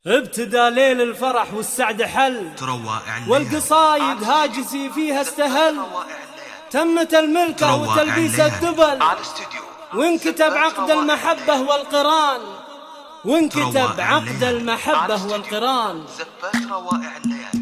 ابتدى ليل الفرح والسعد حل، والقصايد هاجسي فيها استهل. تمت الملكة وتلبيس الدبل، وانكتب عقد المحبة والقران، وانكتب عقد المحبة والقران. روائع الليالي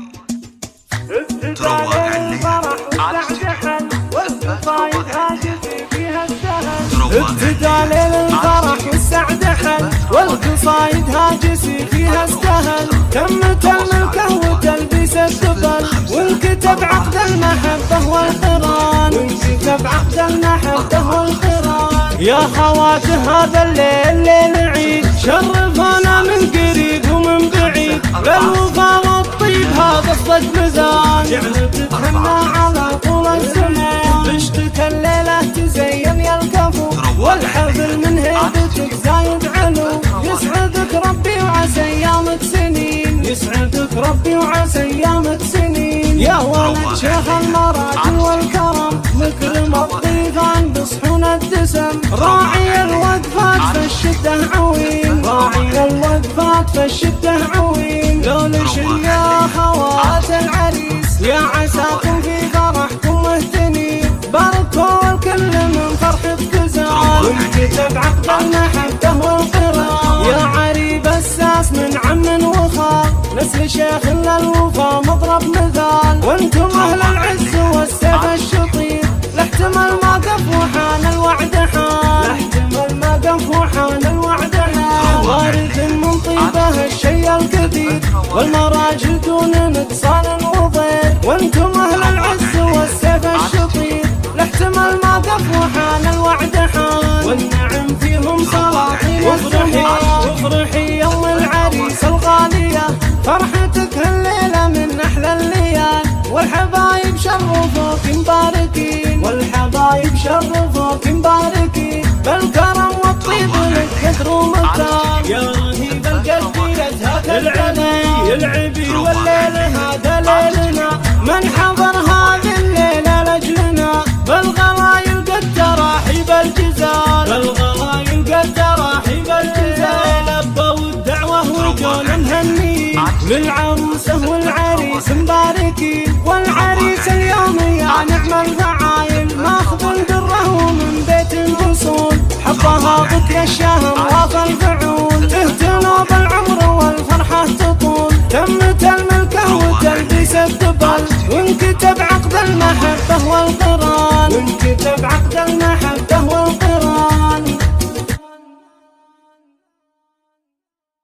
والقصايد هاجسي فيها استهل. ابتدى ليل الفرح والسعد حل، والقصايد هاجسي فيها استهل. تمت الملكة وتلبيس الدبل، وانكتب عقد المحبة والقران، وانكتب عقد المحبة والقران. يا خوات هذا الليل ليل عيد، شرفونا من قريب ومن بعيد. بالوفا والطيب هذا الصدق مزان، جعل تتهنى على طول الزمان. عشتك الليلة تزين يا الكفو، والحفل من هيبتك زايد علو. يسعدك ربي وعسى ايامك سنين، يسعدك ربي وعسى ايامك سنين. يا ولد شيخ المراجل والكرم، مكرم الضيفان بصحون الدسم. راعي الوقفات في الشدة عوين، راعي الوقفات في الشدة عوين. لولش يا خوات العريس، يا عساكم في فرحكم مهتنين. باركوا الكل من فرحة زاد، وانكتب عقد المحبة والقران. يا عريب الساس من عم وخال، نسل شيخ للوفا مضرب مثال. وانتم اهل العز والسيف الشطير، لاحتمل ما قف وحان الوعد حال، لاحتمل ما قف وحان الوعد حال. وارث من طيبه الشي الكثير، والمراجل دون نقصان وضير. وانتم اهل العز والسيف الشطير، لاحتمل ما قف وحان الوعد حال. والنعم فيهم سلاطين السحور. وافرحي يوم العريس الغالية، فرحتك هالليلة من احلى الليال. والحبايب شرفوك مباركين، والحبايب شرفوك مباركين. بالكرم والطيب لك قدر ومكان. يا رهيب القلب يزهق العلي العبي، والليل هذا ليلنا. من حضر هذه الليلة لأجلنا، بالغلايل قد تراحب الجزال، بالغلايل قد تراحب الجزال. لبوا الدعوة وقول مهنيين، للعروسة والعريس مباركين. والعريس اليوم يا نعم الفعايل، ماخذ الدره ومن بيت الوصول. حبها بكر الشهر واف الفعول، اهتنوا بالعمر والفرحة تطول. تمت الملكة وتلبيس الدبل، وانكتب عقد المحبة والقران.